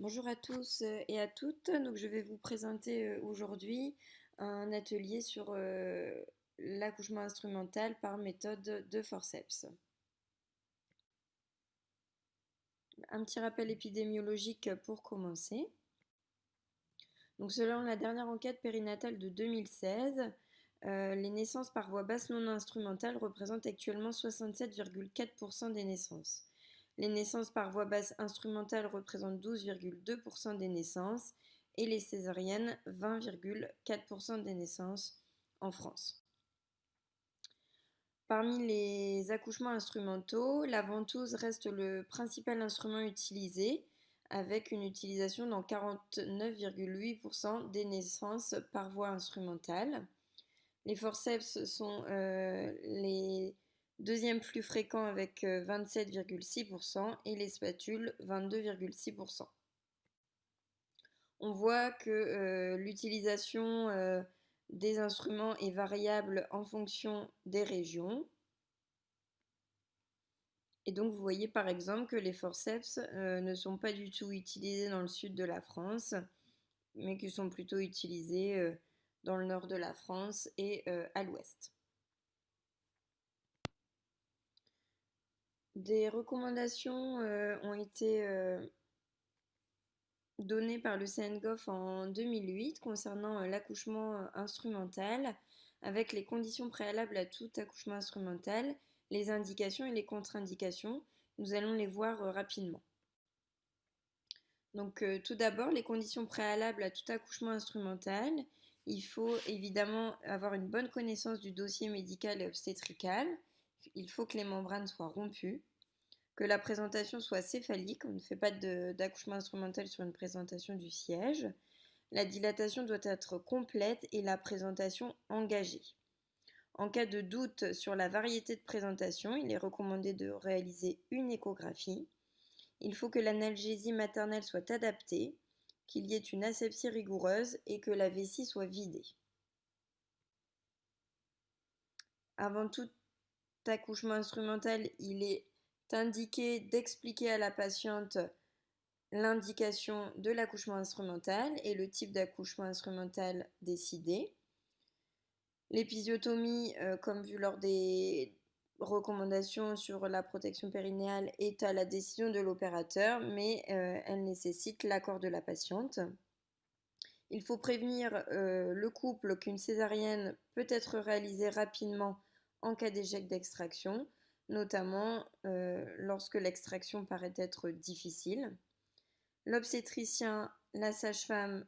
Bonjour à tous et à toutes. Donc, je vais vous présenter aujourd'hui un atelier sur l'accouchement instrumental par méthode de forceps. Un petit rappel épidémiologique pour commencer. Donc, selon la dernière enquête périnatale de 2016, les naissances par voie basse non instrumentale représentent actuellement 67,4% des naissances. Les naissances par voie basse instrumentale représentent 12,2% des naissances et les césariennes 20,4% des naissances en France. Parmi les accouchements instrumentaux, la ventouse reste le principal instrument utilisé, avec une utilisation dans 49,8% des naissances par voie instrumentale. Les forceps sont les deuxièmes plus fréquents avec 27,6% et les spatules 22,6%. On voit que l'utilisation des instruments est variable en fonction des régions. Et donc vous voyez par exemple que les forceps ne sont pas du tout utilisés dans le sud de la France, mais qui sont plutôt utilisés dans le nord de la France et à l'ouest. Des recommandations ont été données par le CNGOF en 2008 concernant l'accouchement instrumental, avec les conditions préalables à tout accouchement instrumental, les indications et les contre-indications. Nous allons les voir rapidement. Donc tout d'abord, les conditions préalables à tout accouchement instrumental. Il faut évidemment avoir une bonne connaissance du dossier médical et obstétrical. Il faut que les membranes soient rompues, que la présentation soit céphalique. On ne fait pas d'accouchement instrumental sur une présentation du siège. La dilatation doit être complète et la présentation engagée. En cas de doute sur la variété de présentation, il est recommandé de réaliser une échographie. Il faut que l'analgésie maternelle soit adaptée, qu'il y ait une asepsie rigoureuse et que la vessie soit vidée. Avant tout accouchement instrumental, il est indiqué d'expliquer à la patiente l'indication de l'accouchement instrumental et le type d'accouchement instrumental décidé. L'épisiotomie, comme vu lors des recommandations sur la protection périnéale, est à la décision de l'opérateur, mais elle nécessite l'accord de la patiente. Il faut prévenir le couple qu'une césarienne peut être réalisée rapidement en cas d'échec d'extraction, notamment lorsque l'extraction paraît être difficile. L'obstétricien, la sage-femme,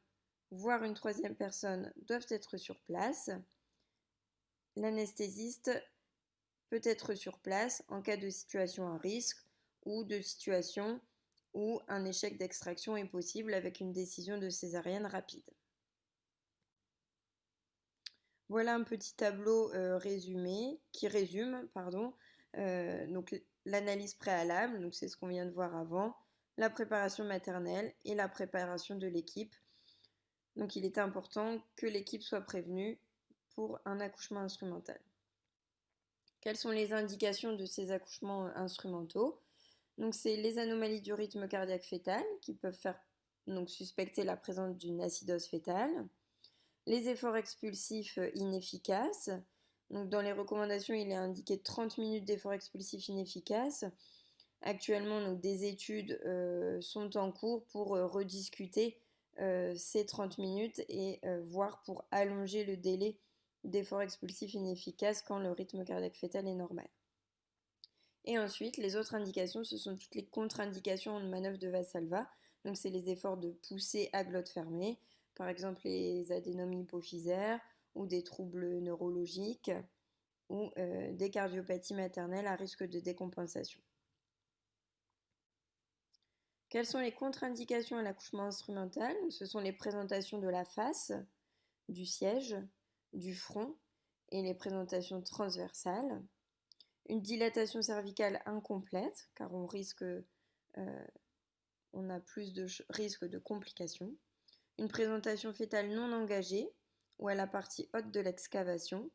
voire une troisième personne doivent être sur place. L'anesthésiste peut être sur place en cas de situation à risque ou de situation où un échec d'extraction est possible avec une décision de césarienne rapide. Voilà un petit tableau qui résume donc l'analyse préalable, donc c'est ce qu'on vient de voir avant, la préparation maternelle et la préparation de l'équipe. Donc il est important que l'équipe soit prévenue pour un accouchement instrumental. Quelles sont les indications de ces accouchements instrumentaux? Donc c'est les anomalies du rythme cardiaque fœtal qui peuvent faire donc suspecter la présence d'une acidose fœtale. Les efforts expulsifs inefficaces. Donc dans les recommandations, il est indiqué 30 minutes d'efforts expulsifs inefficaces. Actuellement, donc, des études sont en cours pour rediscuter ces 30 minutes et voir pour allonger le délai d'efforts expulsifs inefficaces quand le rythme cardiaque fœtal est normal. Et ensuite, les autres indications, ce sont toutes les contre-indications en manœuvre de Valsalva. Donc, c'est les efforts de poussée à glotte fermée, par exemple les adénomes hypophysaires ou des troubles neurologiques ou des cardiopathies maternelles à risque de décompensation. Quelles sont les contre-indications à l'accouchement instrumental? Ce sont les présentations de la face, du siège, du front et les présentations transversales. Une dilatation cervicale incomplète, car on a plus de risque de complications. Une présentation fœtale non engagée ou à la partie haute de l'excavation.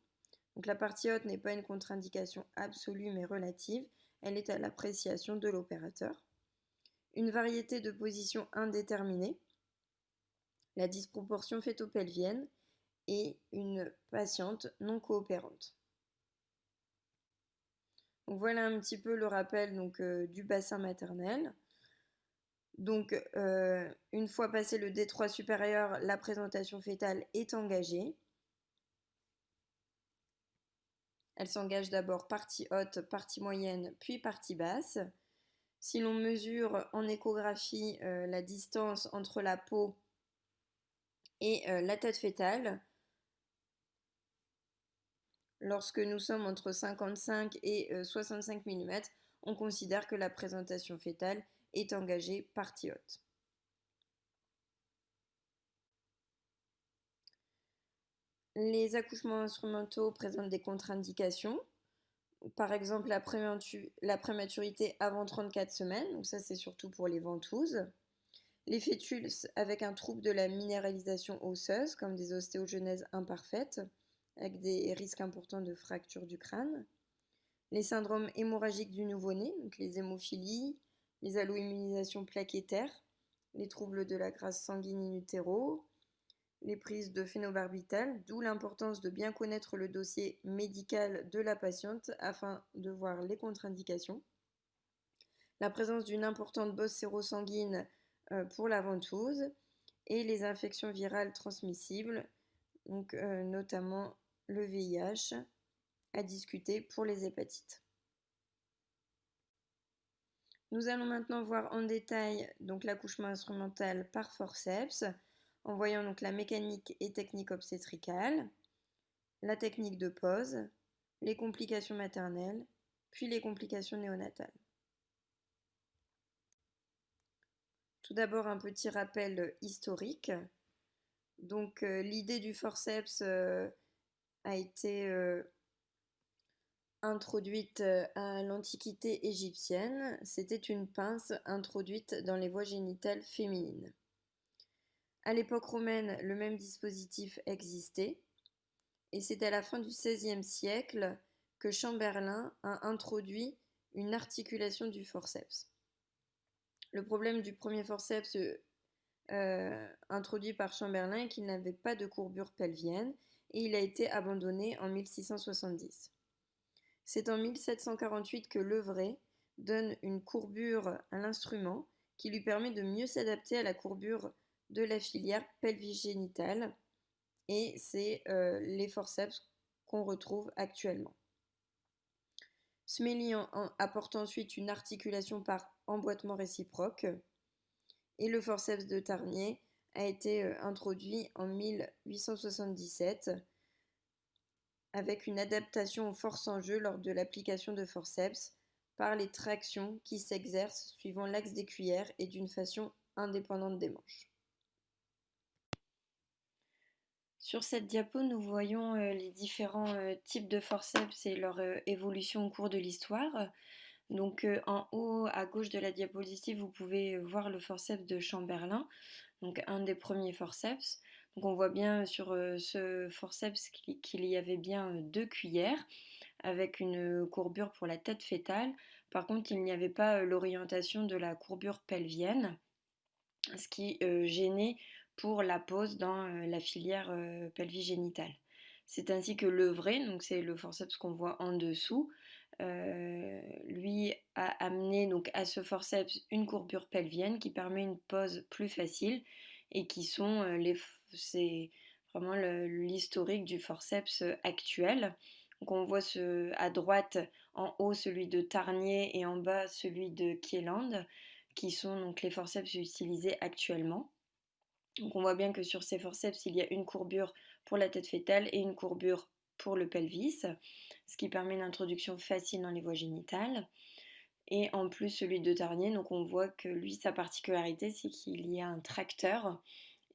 Donc la partie haute n'est pas une contre-indication absolue mais relative, elle est à l'appréciation de l'opérateur. une variété de positions indéterminées, la disproportion fœto-pelvienne et une patiente non coopérante. Donc voilà un petit peu le rappel du bassin maternel. Donc une fois passé le détroit supérieur, la présentation fœtale est engagée. Elle s'engage d'abord partie haute, partie moyenne, puis partie basse. Si l'on mesure en échographie la distance entre la peau et la tête fœtale, lorsque nous sommes entre 55 et 65 mm, on considère que la présentation fœtale est engagée partie haute. Les accouchements instrumentaux présentent des contre-indications. Par exemple, la prématurité avant 34 semaines, donc ça c'est surtout pour les ventouses. Les fœtus avec un trouble de la minéralisation osseuse, comme des ostéogenèses imparfaites, avec des risques importants de fracture du crâne. Les syndromes hémorragiques du nouveau-né, donc les hémophilies, les alloimmunisations plaquettaires, les troubles de la grâce sanguine in utero, les prises de phénobarbital, d'où l'importance de bien connaître le dossier médical de la patiente afin de voir les contre-indications. La présence d'une importante bosse sérosanguine pour la ventouse et les infections virales transmissibles, donc notamment le VIH, à discuter pour les hépatites. Nous allons maintenant voir en détail donc l'accouchement instrumental par forceps, en voyant donc la mécanique et technique obstétricale, la technique de pose, les complications maternelles, puis les complications néonatales. Tout d'abord un petit rappel historique. Donc l'idée du forceps a été introduite à l'Antiquité égyptienne. C'était une pince introduite dans les voies génitales féminines. À l'époque romaine, le même dispositif existait, et c'est à la fin du XVIe siècle que Chamberlain a introduit une articulation du forceps. Le problème du premier forceps introduit par Chamberlain est qu'il n'avait pas de courbure pelvienne et il a été abandonné en 1670. C'est en 1748 que Levray donne une courbure à l'instrument qui lui permet de mieux s'adapter à la courbure de la filière pelvigénitale, et c'est les forceps qu'on retrouve actuellement. Smelly apporte ensuite une articulation par emboîtement réciproque, et le forceps de Tarnier a été introduit en 1877 avec une adaptation aux forces en jeu lors de l'application de forceps par les tractions qui s'exercent suivant l'axe des cuillères et d'une façon indépendante des manches. Sur cette diapo, nous voyons les différents types de forceps et leur évolution au cours de l'histoire. Donc en haut à gauche de la diapositive, vous pouvez voir le forceps de Chamberlain, donc un des premiers forceps. Donc on voit bien sur ce forceps qu'il y avait bien 2 cuillères avec une courbure pour la tête fœtale. Par contre, il n'y avait pas l'orientation de la courbure pelvienne, ce qui gênait pour la pose dans la filière pelvigénitale. C'est ainsi que Levray, donc c'est le forceps qu'on voit en dessous, lui a amené donc à ce forceps une courbure pelvienne qui permet une pose plus facile et qui sont c'est vraiment l'historique du forceps actuel. Donc on voit à droite en haut celui de Tarnier et en bas celui de Kieland qui sont donc les forceps utilisés actuellement. Donc on voit bien que sur ces forceps il y a une courbure pour la tête fœtale et une courbure pour le pelvis, ce qui permet une introduction facile dans les voies génitales. Et en plus celui de Tarnier, donc on voit que lui sa particularité c'est qu'il y a un tracteur,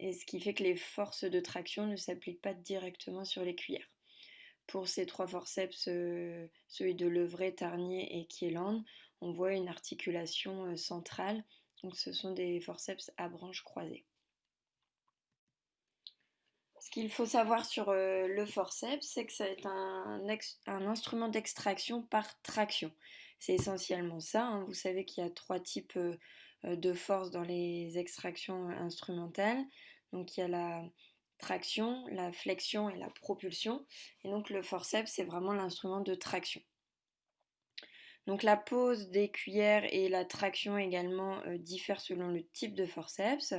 et ce qui fait que les forces de traction ne s'appliquent pas directement sur les cuillères. Pour ces 3 forceps, celui de Levray, Tarnier et Kieland, on voit une articulation centrale, donc ce sont des forceps à branches croisées. Ce qu'il faut savoir sur le forceps, c'est que c'est un instrument d'extraction par traction. C'est essentiellement ça, hein. Vous savez qu'il y a 3 types de force dans les extractions instrumentales. Donc il y a la traction, la flexion et la propulsion. Et donc le forceps, c'est vraiment l'instrument de traction. Donc la pose des cuillères et la traction également diffèrent selon le type de forceps.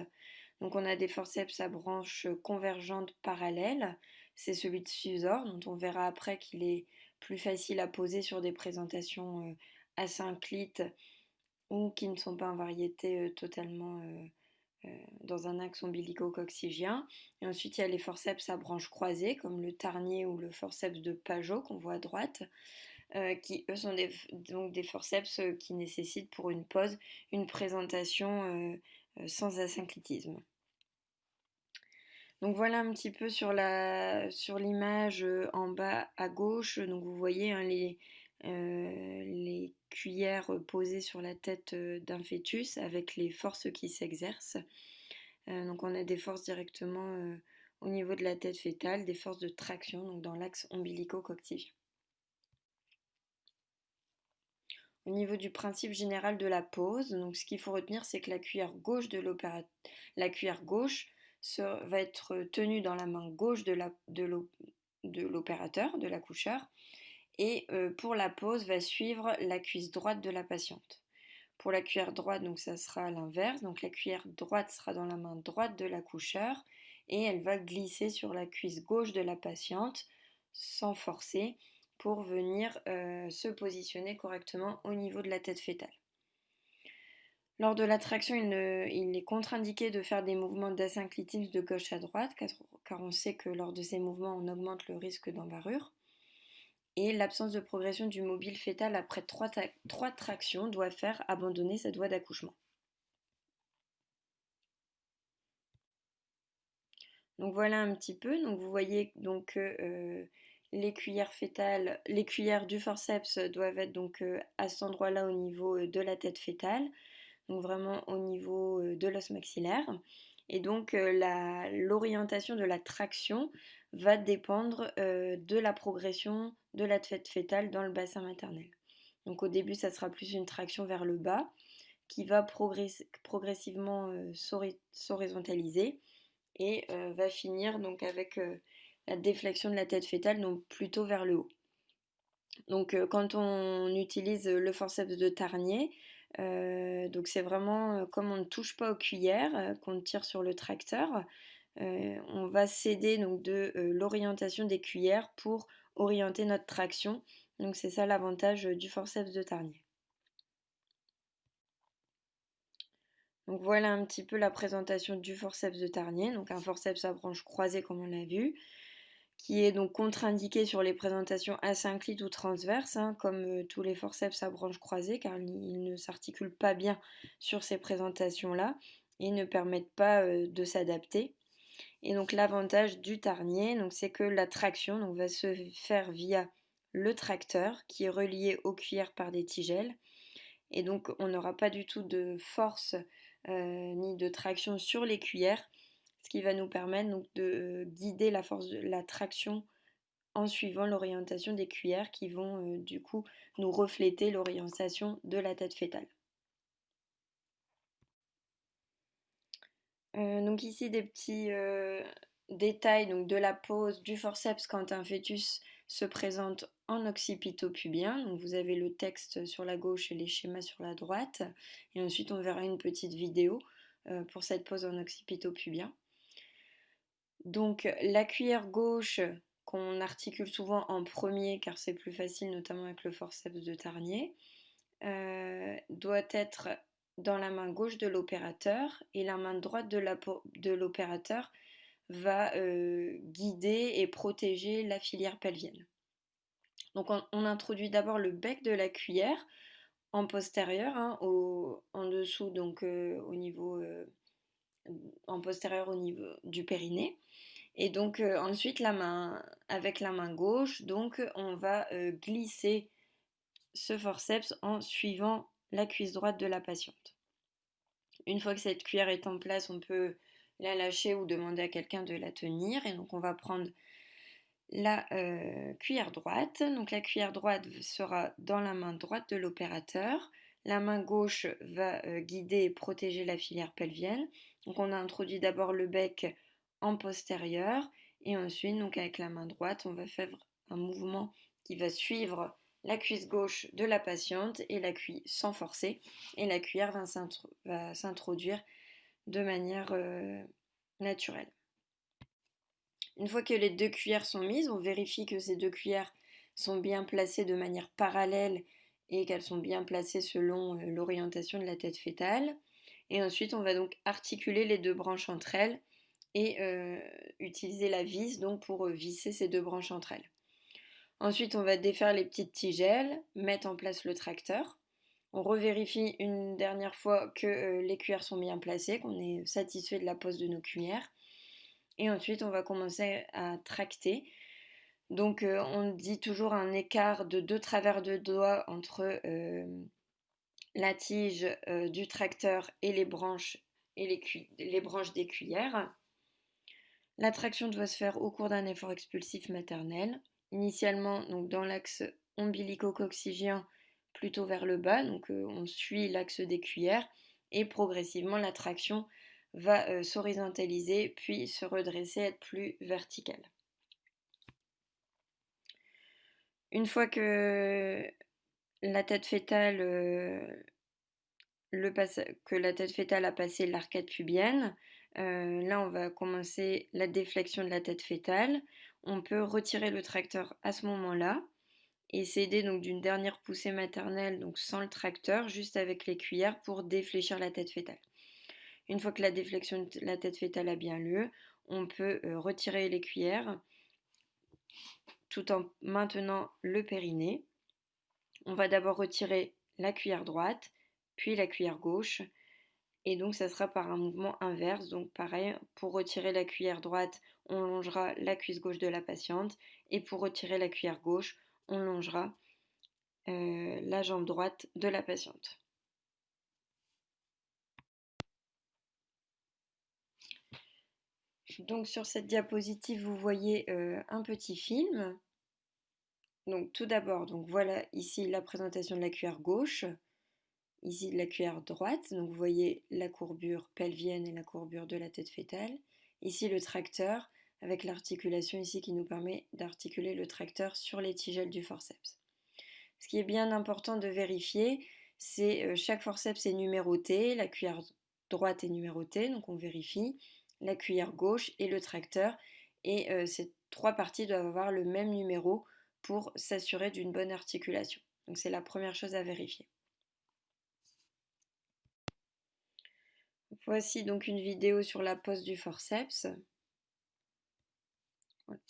Donc on a des forceps à branches convergentes parallèles. C'est celui de Suzor, dont on verra après qu'il est plus facile à poser sur des présentations asynclites ou qui ne sont pas en variété totalement dans un axe ombilico-coccygien. Et ensuite, il y a les forceps à branches croisées, comme le Tarnier ou le forceps de Pajot qu'on voit à droite, qui eux sont donc des forceps qui nécessitent pour une pose une présentation sans asynclitisme. Donc voilà un petit peu sur l'image en bas à gauche. Donc vous voyez hein, les cuillères posées sur la tête d'un fœtus avec les forces qui s'exercent. Donc on a des forces directement au niveau de la tête fœtale, des forces de traction donc dans l'axe ombilico-coccygien. Au niveau du principe général de la pose, donc ce qu'il faut retenir, c'est que la cuillère gauche va être tenue dans la main gauche de l'opérateur, de l'accoucheur, et pour la pose va suivre la cuisse droite de la patiente. Pour la cuillère droite, donc ça sera à l'inverse, donc la cuillère droite sera dans la main droite de l'accoucheur et elle va glisser sur la cuisse gauche de la patiente sans forcer pour venir se positionner correctement au niveau de la tête fœtale. Lors de la traction, il est contre-indiqué de faire des mouvements d'asynclitisme de gauche à droite, car on sait que lors de ces mouvements, on augmente le risque d'embarrure. Et l'absence de progression du mobile fœtal après 3 tractions doit faire abandonner cette voie d'accouchement. Donc voilà un petit peu. Donc vous voyez donc que les cuillères du forceps doivent être donc à cet endroit-là au niveau de la tête fœtale, donc vraiment au niveau de l'os maxillaire. Et donc l'orientation de la traction va dépendre de la progression de la tête fœtale dans le bassin maternel. Donc au début, ça sera plus une traction vers le bas qui va progressivement s'horizontaliser et va finir donc avec la déflexion de la tête fœtale, donc plutôt vers le haut. Donc quand on utilise le forceps de Tarnier, donc c'est vraiment comme on ne touche pas aux cuillères, qu'on tire sur le tracteur, on va s'aider donc de l'orientation des cuillères pour orienter notre traction. Donc c'est ça l'avantage du forceps de Tarnier. Donc voilà un petit peu la présentation du forceps de Tarnier, donc un forceps à branches croisées comme on l'a vu, qui est donc contre-indiqué sur les présentations asynclites ou transverses, hein, comme tous les forceps à branches croisées, car ils ne s'articulent pas bien sur ces présentations-là et ne permettent pas de s'adapter. Et donc l'avantage du Tarnier, c'est que la traction donc, va se faire via le tracteur qui est relié aux cuillères par des tigelles. Et donc on n'aura pas du tout de force ni de traction sur les cuillères, ce qui va nous permettre donc, de guider la force de la traction en suivant l'orientation des cuillères qui vont du coup nous refléter l'orientation de la tête fœtale. Donc ici des petits détails donc, de la pose du forceps quand un fœtus se présente en occipito-pubien. Donc vous avez le texte sur la gauche et les schémas sur la droite. Et ensuite on verra une petite vidéo pour cette pose en occipito-pubien. Donc la cuillère gauche qu'on articule souvent en premier car c'est plus facile notamment avec le forceps de Tarnier doit être dans la main gauche de l'opérateur et la main droite de l'opérateur va guider et protéger la filière pelvienne. Donc on introduit d'abord le bec de la cuillère en postérieur, hein, en dessous donc au niveau en postérieur au niveau du périnée. Et donc ensuite avec la main gauche, donc on va glisser ce forceps en suivant la cuisse droite de la patiente. Une fois que cette cuillère est en place, on peut la lâcher ou demander à quelqu'un de la tenir. Et donc on va prendre la cuillère droite. Donc la cuillère droite sera dans la main droite de l'opérateur. La main gauche va guider et protéger la filière pelvienne. Donc on a introduit d'abord le bec en postérieur et ensuite, donc avec la main droite, on va faire un mouvement qui va suivre la cuisse gauche de la patiente et la cuisse sans forcer, et la cuillère va s'introduire de manière naturelle. Une fois que les 2 cuillères sont mises, on vérifie que ces 2 cuillères sont bien placées de manière parallèle et qu'elles sont bien placées selon l'orientation de la tête fœtale. Et ensuite, on va donc articuler les 2 branches entre elles et utiliser la vis donc pour visser ces 2 branches entre elles. Ensuite, on va défaire les petites tigelles, mettre en place le tracteur. On revérifie une dernière fois que les cuillères sont bien placées, qu'on est satisfait de la pose de nos cuillères. Et ensuite, on va commencer à tracter. Donc, on dit toujours un écart de 2 travers de doigts entre la tige du tracteur et les branches, les branches des cuillères. La traction doit se faire au cours d'un effort expulsif maternel. Initialement, donc dans l'axe ombilico-coccygien, plutôt vers le bas, donc on suit l'axe des cuillères, et progressivement la traction va s'horizontaliser puis se redresser, être plus verticale. Une fois que la tête fœtale, a passé l'arcade pubienne, là on va commencer la déflexion de la tête fœtale. On peut retirer le tracteur à ce moment-là et s'aider donc d'une dernière poussée maternelle, donc sans le tracteur, juste avec les cuillères pour défléchir la tête fœtale. Une fois que la déflexion de la tête fœtale a bien lieu, on peut retirer les cuillères tout en maintenant le périnée. On va d'abord retirer la cuillère droite, puis la cuillère gauche. Et donc ça sera par un mouvement inverse. Donc pareil, pour retirer la cuillère droite, on longera la cuisse gauche de la patiente. Et pour retirer la cuillère gauche, on longera la jambe droite de la patiente. Donc sur cette diapositive, vous voyez un petit film. Donc tout d'abord, donc voilà ici la présentation de la cuillère gauche, ici de la cuillère droite. Donc vous voyez la courbure pelvienne et la courbure de la tête fœtale. Ici le tracteur avec l'articulation ici qui nous permet d'articuler le tracteur sur les tigelles du forceps. Ce qui est bien important de vérifier, c'est chaque forceps est numéroté, la cuillère droite est numérotée, donc on vérifie, la cuillère gauche et le tracteur, et ces 3 parties doivent avoir le même numéro pour s'assurer d'une bonne articulation. Donc c'est la première chose à vérifier. Voici donc une vidéo sur la pose du forceps. Voilà.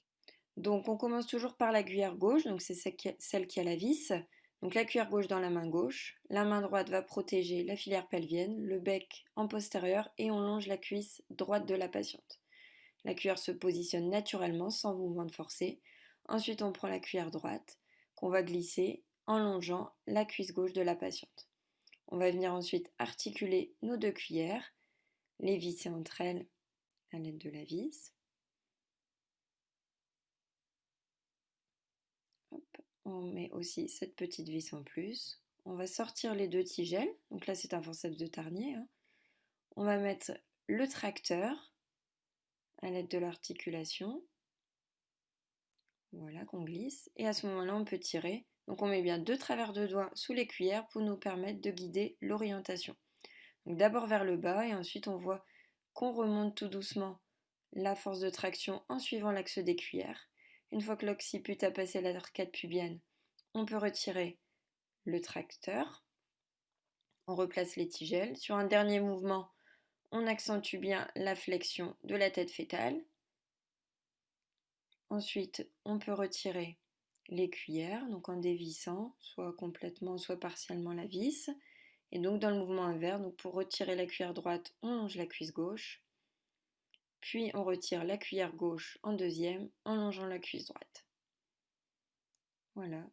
Donc on commence toujours par la cuillère gauche, donc c'est celle qui a la vis. Donc la cuillère gauche dans la main gauche, la main droite va protéger la filière pelvienne, le bec en postérieur et on longe la cuisse droite de la patiente. La cuillère se positionne naturellement sans mouvement de forcer. Ensuite on prend la cuillère droite qu'on va glisser en longeant la cuisse gauche de la patiente. On va venir ensuite articuler nos 2 cuillères, les visser entre elles à l'aide de la vis. Hop. On met aussi cette petite vis en plus. On va sortir les 2 tigelles. Donc là, c'est un forceps de Tarnier. Hein. On va mettre le tracteur à l'aide de l'articulation. Voilà, qu'on glisse. Et à ce moment-là, on peut tirer. Donc on met bien 2 travers de doigts sous les cuillères pour nous permettre de guider l'orientation. Donc d'abord vers le bas et ensuite on voit qu'on remonte tout doucement la force de traction en suivant l'axe des cuillères. Une fois que l'occiput a passé l'arcade pubienne, on peut retirer le tracteur. On replace les tigelles. Sur un dernier mouvement, on accentue bien la flexion de la tête fœtale. Ensuite, on peut retirer les cuillères, donc en dévissant, soit complètement, soit partiellement la vis. Et donc dans le mouvement inverse, donc pour retirer la cuillère droite, on longe la cuisse gauche. Puis on retire la cuillère gauche en deuxième en longeant la cuisse droite. Voilà.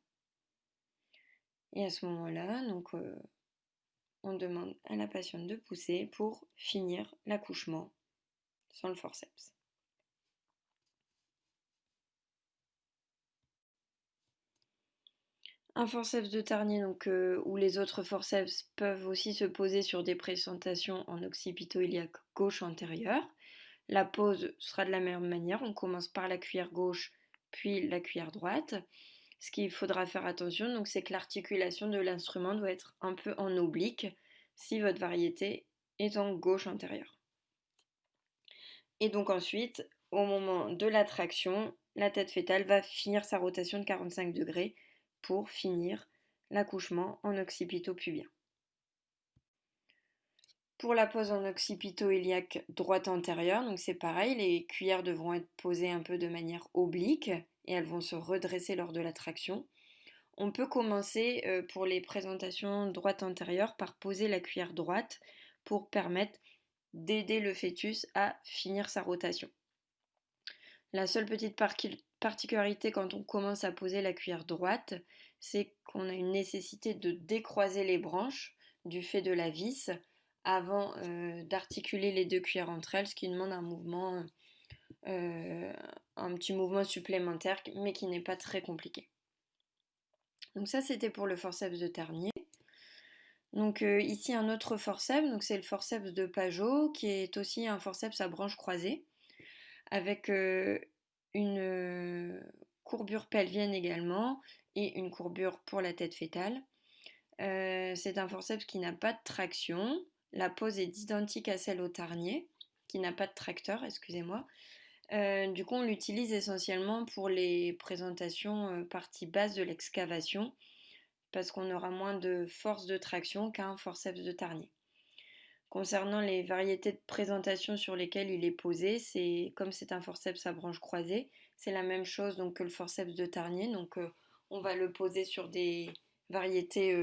Et à ce moment-là, donc on demande à la patiente de pousser pour finir l'accouchement sans le forceps. Un forceps de Tarnier, donc, ou les autres forceps peuvent aussi se poser sur des présentations en occipito-iliaque gauche antérieure. La pose sera de la même manière, on commence par la cuillère gauche, puis la cuillère droite. Ce qu'il faudra faire attention, donc, c'est que l'articulation de l'instrument doit être un peu en oblique si votre variété est en gauche antérieure. Et donc ensuite, au moment de la traction, la tête fétale va finir sa rotation de 45 degrés pour finir l'accouchement en occipito-pubien. Pour la pose en occipito-iliaque droite antérieure, donc c'est pareil, les cuillères devront être posées un peu de manière oblique et elles vont se redresser lors de la traction. On peut commencer pour les présentations droite antérieure par poser la cuillère droite pour permettre d'aider le fœtus à finir sa rotation. La seule petite particularité quand on commence à poser la cuillère droite, c'est qu'on a une nécessité de décroiser les branches du fait de la vis avant d'articuler les deux cuillères entre elles, ce qui demande un petit mouvement supplémentaire, mais qui n'est pas très compliqué. Donc ça, c'était pour le forceps de Tarnier. Donc ici, un autre forceps, donc c'est le forceps de Pajot, qui est aussi un forceps à branches croisées, avec une courbure pelvienne également et une courbure pour la tête fétale. C'est un forceps qui n'a pas de traction. La pose est identique à celle au Tarnier, qui n'a pas de tracteur, excusez-moi. Du coup, on l'utilise essentiellement pour les présentations partie basse de l'excavation, parce qu'on aura moins de force de traction qu'un forceps de Tarnier. Concernant les variétés de présentation sur lesquelles il est posé, comme c'est un forceps à branches croisées, c'est la même chose donc, que le forceps de Tarnier. Donc on va le poser sur des variétés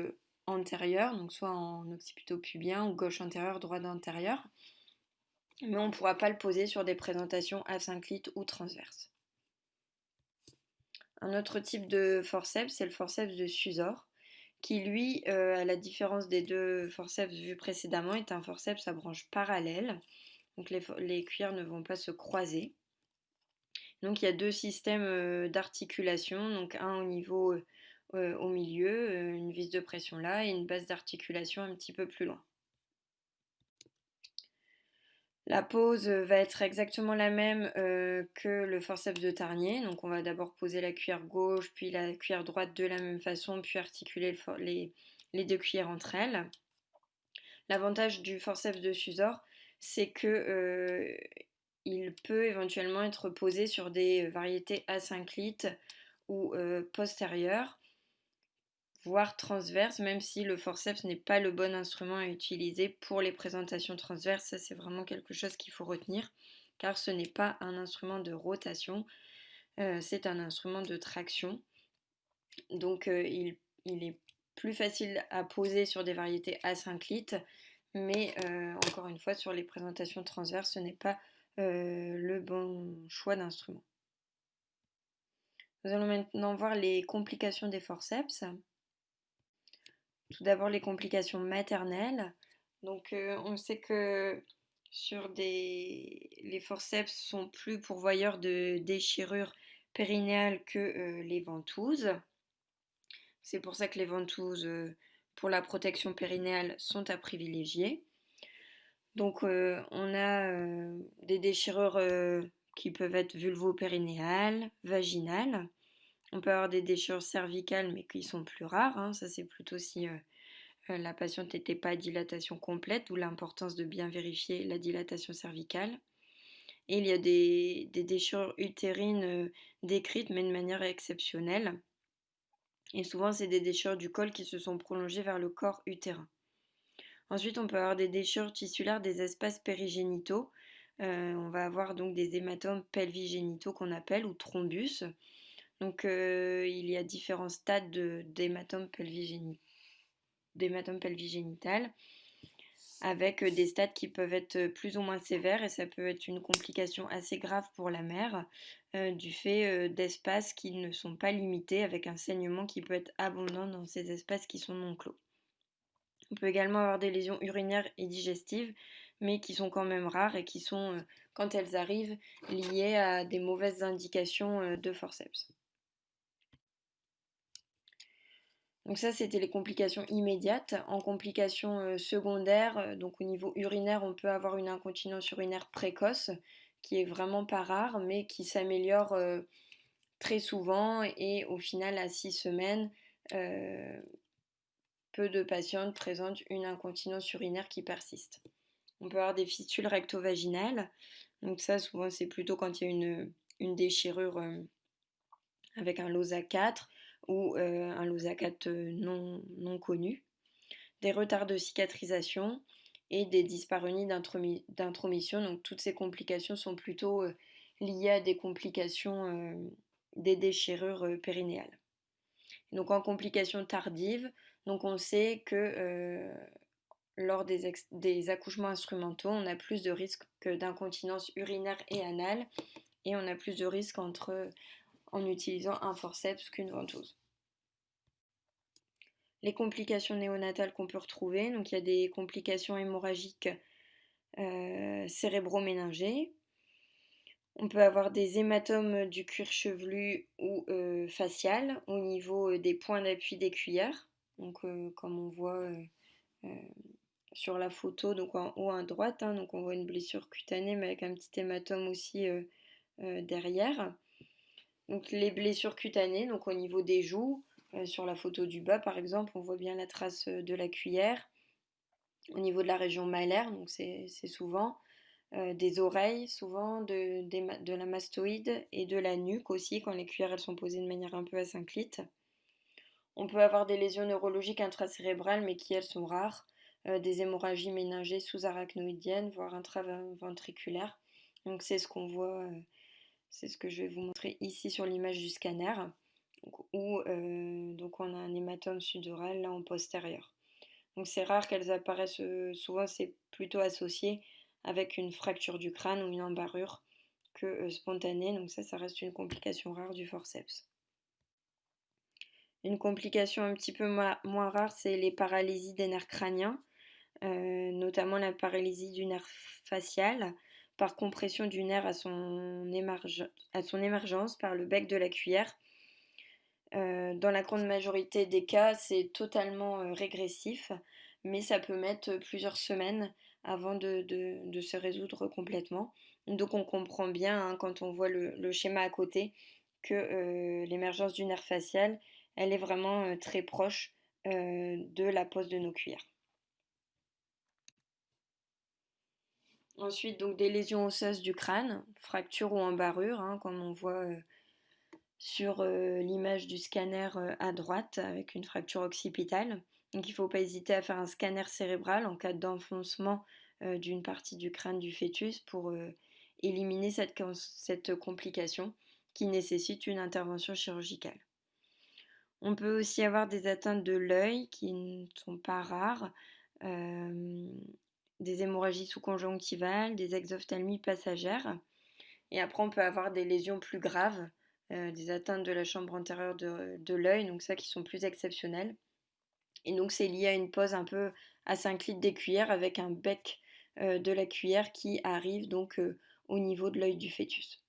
antérieures, donc soit en occipito-pubien ou gauche antérieure, droite antérieure. Mais on ne pourra pas le poser sur des présentations asynclites ou transverses. Un autre type de forceps, c'est le forceps de Susor, qui lui, à la différence des deux forceps vus précédemment, est un forceps à branches parallèles. Donc les cuillères ne vont pas se croiser. Donc il y a deux systèmes d'articulation, donc un au niveau au milieu, une vis de pression là, et une base d'articulation un petit peu plus loin. La pose va être exactement la même que le forceps de Tarnier. Donc on va d'abord poser la cuillère gauche, puis la cuillère droite de la même façon, puis articuler les deux cuillères entre elles. L'avantage du forceps de Susor, c'est que il peut éventuellement être posé sur des variétés asynclites ou postérieures, voire transverses, même si le forceps n'est pas le bon instrument à utiliser pour les présentations transverses. Ça, c'est vraiment quelque chose qu'il faut retenir, car ce n'est pas un instrument de rotation, c'est un instrument de traction. Donc il est plus facile à poser sur des variétés asynclites, mais encore une fois, sur les présentations transverses, ce n'est pas le bon choix d'instrument. Nous allons maintenant voir les complications des forceps. Tout d'abord, les complications maternelles. Donc, on sait que les forceps sont plus pourvoyeurs de déchirures périnéales que les ventouses. C'est pour ça que les ventouses pour la protection périnéale sont à privilégier. Donc on a des déchirures qui peuvent être vulvo-périnéales, vaginales. On peut avoir des déchirures cervicales mais qui sont plus rares. Hein. Ça c'est plutôt si la patiente n'était pas à dilatation complète, d'où l'importance de bien vérifier la dilatation cervicale. Et il y a des déchirures utérines décrites mais de manière exceptionnelle. Et souvent c'est des déchirures du col qui se sont prolongées vers le corps utérin. Ensuite, on peut avoir des déchirures tissulaires des espaces périgénitaux. On va avoir donc des hématomes pelvigénitaux qu'on appelle, ou thrombus. Donc il y a différents stades d'hématomes pelvigénitales, avec des stades qui peuvent être plus ou moins sévères, et ça peut être une complication assez grave pour la mère, du fait d'espaces qui ne sont pas limités, avec un saignement qui peut être abondant dans ces espaces qui sont non clos. On peut également avoir des lésions urinaires et digestives, mais qui sont quand même rares et qui sont, quand elles arrivent, liées à des mauvaises indications de forceps. Donc ça, c'était les complications immédiates. En complications secondaires, donc au niveau urinaire, on peut avoir une incontinence urinaire précoce, qui est vraiment pas rare, mais qui s'améliore très souvent et au final, à 6 semaines, euh, peu de patientes présentent une incontinence urinaire qui persiste. On peut avoir des fistules recto-vaginales. Donc ça, souvent, c'est plutôt quand il y a une déchirure avec un LOSA 4 ou un LOSA 4 non connu. Des retards de cicatrisation et des dyspareunies d'intromission. Donc toutes ces complications sont plutôt liées à des complications des déchirures périnéales. Donc en complications tardives, donc on sait que lors des accouchements instrumentaux, on a plus de risques d'incontinence urinaire et anale et on a plus de risques en utilisant un forceps qu'une ventouse. Les complications néonatales qu'on peut retrouver, donc il y a des complications hémorragiques cérébro-méningées. On peut avoir des hématomes du cuir chevelu ou facial au niveau des points d'appui des cuillères. Donc comme on voit sur la photo, donc en haut à droite, hein, donc on voit une blessure cutanée mais avec un petit hématome aussi derrière. Donc les blessures cutanées, donc au niveau des joues, sur la photo du bas par exemple, on voit bien la trace de la cuillère. Au niveau de la région malaire, donc c'est souvent des oreilles, souvent de la mastoïde et de la nuque aussi, quand les cuillères elles sont posées de manière un peu asynclite. On peut avoir des lésions neurologiques intracérébrales, mais qui elles sont rares, des hémorragies méningées sous-arachnoïdiennes, voire intraventriculaires. Donc c'est ce qu'on voit, c'est ce que je vais vous montrer ici sur l'image du scanner, où donc on a un hématome sudoral là en postérieur. Donc c'est rare qu'elles apparaissent, souvent c'est plutôt associé avec une fracture du crâne ou une embarrure que spontanée, donc ça reste une complication rare du forceps. Une complication un petit peu moins rare, c'est les paralysies des nerfs crâniens, notamment la paralysie du nerf facial par compression du nerf à son émergence par le bec de la cuillère. Dans la grande majorité des cas, c'est totalement régressif, mais ça peut mettre plusieurs semaines avant de se résoudre complètement. Donc on comprend bien hein, quand on voit le schéma à côté que l'émergence du nerf facial, elle est vraiment très proche de la pose de nos cuillères. Ensuite, donc des lésions osseuses du crâne, fracture ou embarrure, hein, comme on voit sur l'image du scanner à droite avec une fracture occipitale. Donc il ne faut pas hésiter à faire un scanner cérébral en cas d'enfoncement d'une partie du crâne du fœtus pour éliminer cette complication qui nécessite une intervention chirurgicale. On peut aussi avoir des atteintes de l'œil qui ne sont pas rares, des hémorragies sous-conjonctivales, des exophtalmies passagères. Et après, on peut avoir des lésions plus graves, des atteintes de la chambre antérieure de l'œil, donc ça qui sont plus exceptionnelles. Et donc c'est lié à une pose un peu asynclite des cuillères avec un bec de la cuillère qui arrive donc au niveau de l'œil du fœtus.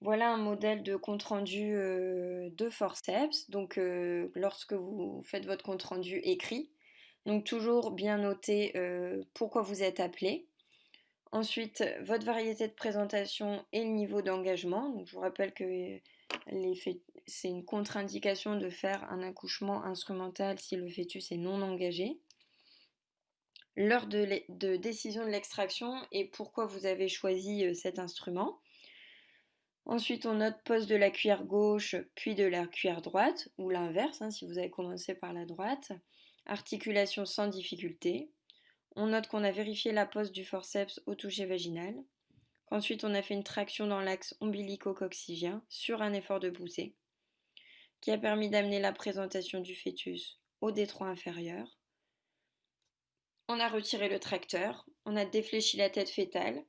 Voilà un modèle de compte-rendu de forceps. Donc lorsque vous faites votre compte-rendu écrit, donc toujours bien noter pourquoi vous êtes appelé. Ensuite, votre variété de présentation et le niveau d'engagement. Donc, je vous rappelle que c'est une contre-indication de faire un accouchement instrumental si le fœtus est non engagé. L'heure de décision de l'extraction et pourquoi vous avez choisi cet instrument. Ensuite, on note pose de la cuillère gauche, puis de la cuillère droite, ou l'inverse, hein, si vous avez commencé par la droite. Articulation sans difficulté. On note qu'on a vérifié la pose du forceps au toucher vaginal. Qu'ensuite, on a fait une traction dans l'axe ombilico-coccygien sur un effort de poussée, qui a permis d'amener la présentation du fœtus au détroit inférieur. On a retiré le tracteur, on a défléchi la tête fœtale,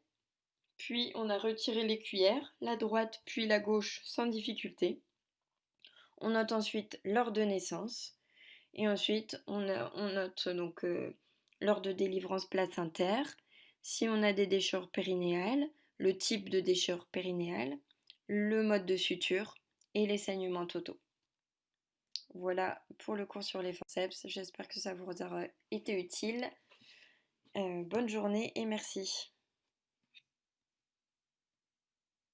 puis on a retiré les cuillères, la droite puis la gauche sans difficulté. On note ensuite l'heure de naissance et ensuite on note donc l'heure de délivrance placentaire, si on a des déchirures périnéales, le type de déchirure périnéale, le mode de suture et les saignements totaux. voilà pour le cours sur les forceps. J'espère que ça vous aura été utile. Bonne journée et merci.